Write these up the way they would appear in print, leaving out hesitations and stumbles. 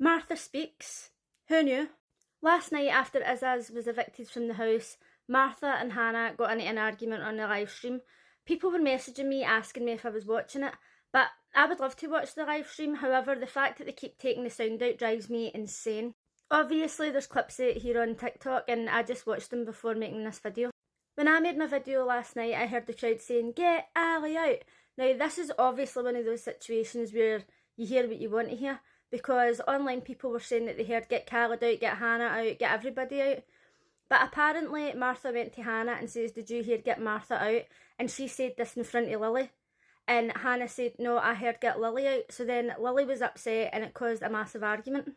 Martha speaks. Who knew? Last night, after Izaz was evicted from the house, Martha and Hannah got into an argument on the live stream. People were messaging me asking me if I was watching it, but I would love to watch the live stream. However, the fact that they keep taking the sound out drives me insane. Obviously, there's clips of it here on TikTok, and I just watched them before making this video. When I made my video last night, I heard the crowd saying, "Get Ali out." Now, this is obviously one of those situations where you hear what you want to hear, because online people were saying that they heard "Get Khaled out, get Hannah out, get everybody out." But apparently Martha went to Hannah and says, "Did you hear get Martha out?" And she said this in front of Lily. And Hannah said, "No, I heard get Lily out." So then Lily was upset and it caused a massive argument.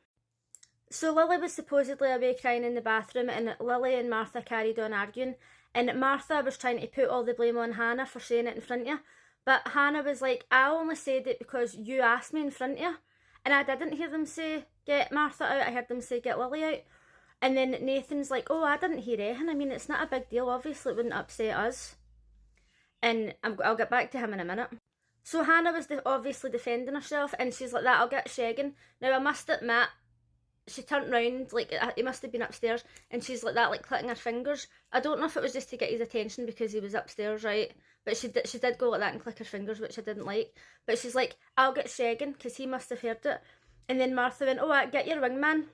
So Lily was supposedly away crying in the bathroom, and Lily and Martha carried on arguing. And Martha was trying to put all the blame on Hannah for saying it in front of you. But Hannah was like, "I only said it because you asked me in front of you. And I didn't hear them say, get Martha out, I heard them say, get Lily out." And then Nathan's like, "Oh, I didn't hear anything. I mean, it's not a big deal. Obviously, it wouldn't upset us." And I'll get back to him in a minute. So Hannah was obviously defending herself, and she's like, "That, I'll get shagging." Now, I must admit, she turned round, like, he must have been upstairs, and she's like that, like, clicking her fingers. I don't know if it was just to get his attention because he was upstairs, right? But she did go like that and click her fingers, which I didn't like. But she's like, "I'll get shagging," because he must have heard it. And then Martha went, "Oh, get your wingman."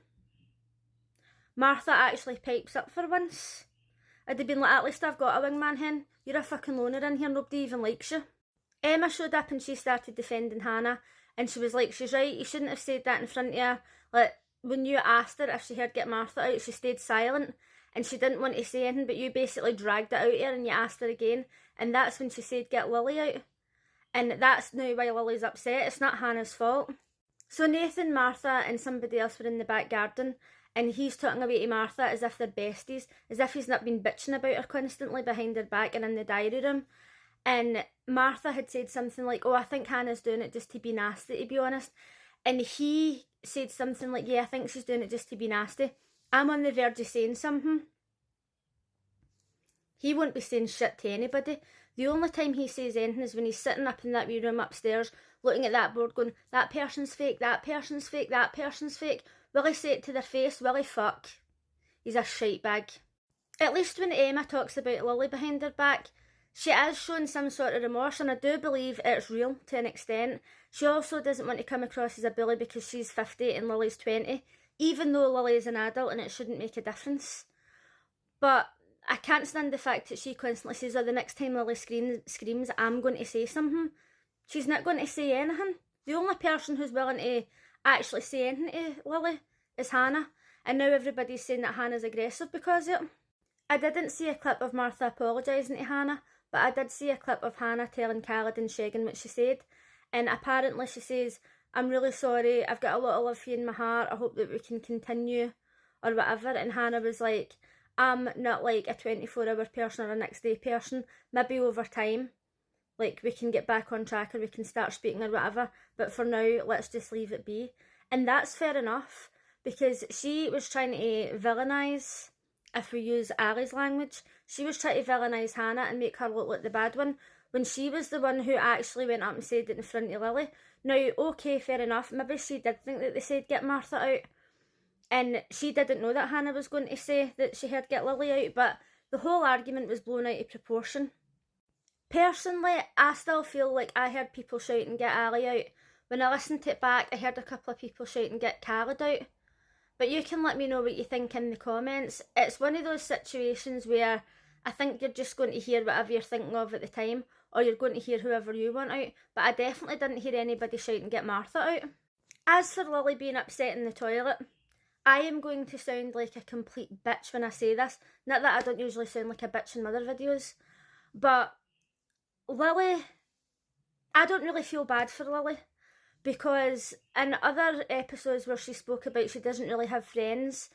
Martha actually pipes up for once. I'd have been like, "At least I've got a wingman, hen. You're a fucking loner in here, nobody even likes you." Emma showed up and she started defending Hannah, and she was like, "She's right, you shouldn't have said that in front of you." Like, when you asked her if she heard get Martha out, she stayed silent and she didn't want to say anything, but you basically dragged it out of her and you asked her again, and that's when she said get Lily out. And that's now why Lily's upset. It's not Hannah's fault. So Nathan, Martha and somebody else were in the back garden, and he's talking away to Martha as if they're besties, as if he's not been bitching about her constantly behind her back and in the diary room. And Martha had said something like, "Oh, I think Hannah's doing it just to be nasty, to be honest." And he said something like, "Yeah, I think she's doing it just to be nasty." I'm on the verge of saying something. He won't be saying shit to anybody. The only time he says anything is when he's sitting up in that wee room upstairs, looking at that board going, "That person's fake, that person's fake, that person's fake." Will he say it to their face? Will he fuck? He's a shite bag. At least when Emma talks about Lily behind her back, she is showing some sort of remorse, and I do believe it's real to an extent. She also doesn't want to come across as a bully because she's 50 and Lily's 20, even though Lily is an adult and it shouldn't make a difference. But I can't stand the fact that she constantly says, "Oh, the next time Lily screams, I'm going to say something." She's not going to say anything. The only person who's willing to actually say anything to Lily is Hannah, and now everybody's saying that Hannah's aggressive because of it. I didn't see a clip of Martha apologising to Hannah, but I did see a clip of Hannah telling Khaled and shagging what she said, and apparently she says, "I'm really sorry, I've got a lot of love for you in my heart, I hope that we can continue," or whatever. And Hannah was like, "I'm not like a 24-hour person or a next day person, maybe over time, like, we can get back on track or we can start speaking or whatever, but for now, let's just leave it be." And that's fair enough, because she was trying to villainise, if we use Ali's language, she was trying to villainise Hannah and make her look like the bad one, when she was the one who actually went up and said it in front of Lily. Now, okay, fair enough, maybe she did think that they said get Martha out, and she didn't know that Hannah was going to say that she heard get Lily out, but the whole argument was blown out of proportion. Personally, I still feel like I heard people shouting get Ali out. When I listened to it back, I heard a couple of people shouting get Khaled out. But you can let me know what you think in the comments. It's one of those situations where I think you're just going to hear whatever you're thinking of at the time, or you're going to hear whoever you want out, but I definitely didn't hear anybody shouting get Martha out. As for Lily being upset in the toilet, I am going to sound like a complete bitch when I say this. Not that I don't usually sound like a bitch in other videos, but Lily, I don't really feel bad for Lily, because in other episodes where she spoke about she doesn't really have friends,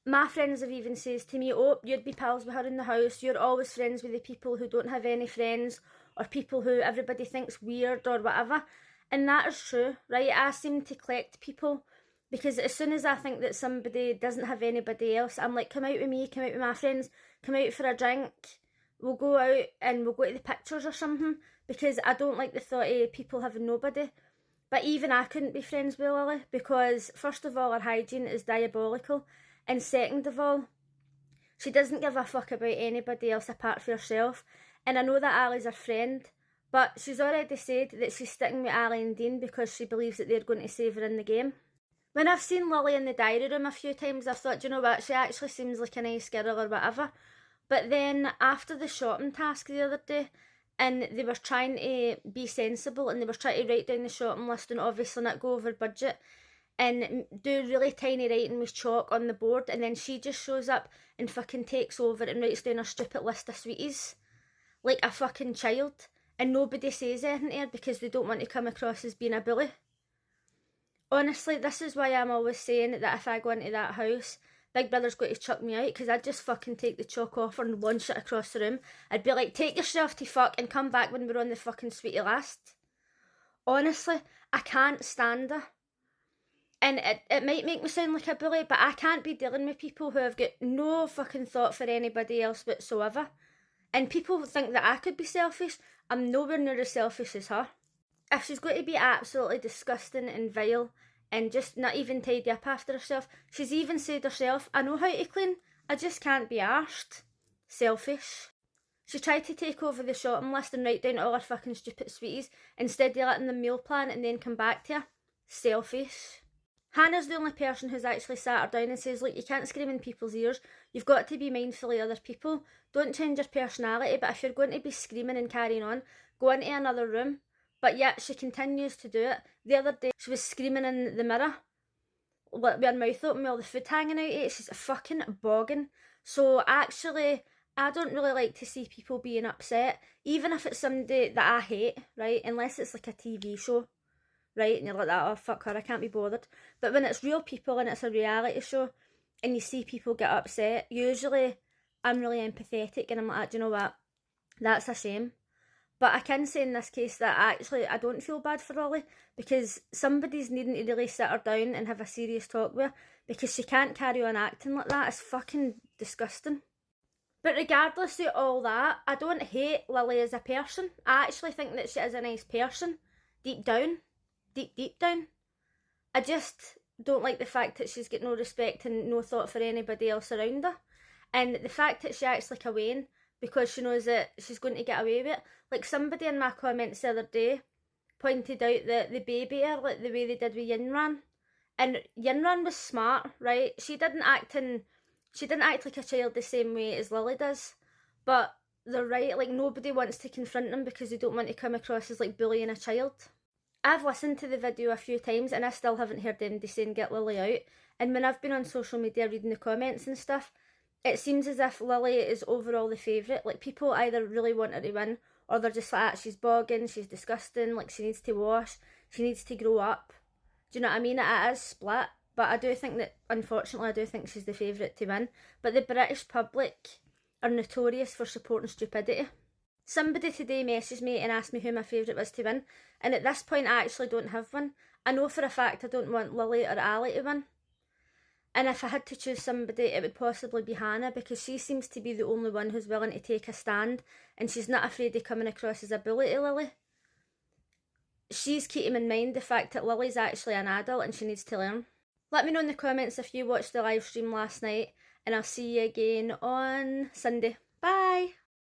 my friends have even says to me, "Oh, you'd be pals with her in the house, you're always friends with the people who don't have any friends, or people who everybody thinks weird or whatever." And that is true, right? I seem to collect people, because as soon as I think that somebody doesn't have anybody else, I'm like, "Come out with me, come out with my friends, come out for a drink, we'll go out and we'll go to the pictures or something," because I don't like the thought of people having nobody. But even I couldn't be friends with Lily because, first of all, her hygiene is diabolical, and second of all, she doesn't give a fuck about anybody else apart from herself. And I know that Ali's her friend, but she's already said that she's sticking with Ali and Dean because she believes that they're going to save her in the game. When I've seen Lily in the diary room a few times, I've thought, you know what, she actually seems like a nice girl or whatever. But then after the shopping task the other day, and they were trying to be sensible and they were trying to write down the shopping list and obviously not go over budget and do really tiny writing with chalk on the board, and then she just shows up and fucking takes over and writes down a stupid list of sweeties like a fucking child, and nobody says anything to her because they don't want to come across as being a bully. Honestly, this is why I'm always saying that if I go into that house, Big Brother's going to chuck me out, because I'd just fucking take the chalk off her and launch it across the room. I'd be like, take yourself to fuck and come back when we're on the fucking sweetie last. Honestly, I can't stand her. And it might make me sound like a bully, but I can't be dealing with people who have got no fucking thought for anybody else whatsoever. And people think that I could be selfish. I'm nowhere near as selfish as her. If she's going to be absolutely disgusting and vile and just not even tidy up after herself, she's even said herself, I know how to clean, I just can't be arsed. Selfish. She tried to take over the shopping list and write down all her fucking stupid sweeties instead of letting them meal plan and then come back to her. Selfish. Hannah's the only person who's actually sat her down and says, look, you can't scream in people's ears. You've got to be mindful of other people. Don't change your personality, but if you're going to be screaming and carrying on, go into another room. But yet she continues to do it. The other day she was screaming in the mirror with her mouth open with all the food hanging out of it. She's fucking bogging. So actually, I don't really like to see people being upset, even if it's somebody that I hate, right? Unless it's like a TV show, right? And you're like, oh fuck her, I can't be bothered. But when it's real people and it's a reality show and you see people get upset, usually I'm really empathetic and I'm like, do you know what? That's a shame. But I can say in this case that actually I don't feel bad for Lily, because somebody's needing to really sit her down and have a serious talk with her, because she can't carry on acting like that. It's fucking disgusting. But regardless of all that, I don't hate Lily as a person. I actually think that she is a nice person, deep down. Deep down. I just don't like the fact that she's got no respect and no thought for anybody else around her. And the fact that she acts like a Wayne because she knows that she's going to get away with it. Like somebody in my comments the other day pointed out that the baby her, like the way they did with Yinran. And Yinran was smart, right? She didn't act like a child the same way as Lily does. But they're right, like nobody wants to confront them because they don't want to come across as like bullying a child. I've listened to the video a few times and I still haven't heard anybody saying get Lily out. And when I've been on social media reading the comments and stuff, it seems as if Lily is overall the favourite. Like people either really want her to win, or they're just like, she's bogging, she's disgusting, like she needs to wash, she needs to grow up. Do you know what I mean? It is split, but I do think that, unfortunately, I do think she's the favourite to win. But the British public are notorious for supporting stupidity. Somebody today messaged me and asked me who my favourite was to win, and at this point I actually don't have one. I know for a fact I don't want Lily or Ali to win. And if I had to choose somebody, it would possibly be Hanah, because she seems to be the only one who's willing to take a stand, and she's not afraid of coming across as a bully to Lily. She's keeping in mind the fact that Lily's actually an adult and she needs to learn. Let me know in the comments if you watched the live stream last night, and I'll see you again on Sunday. Bye!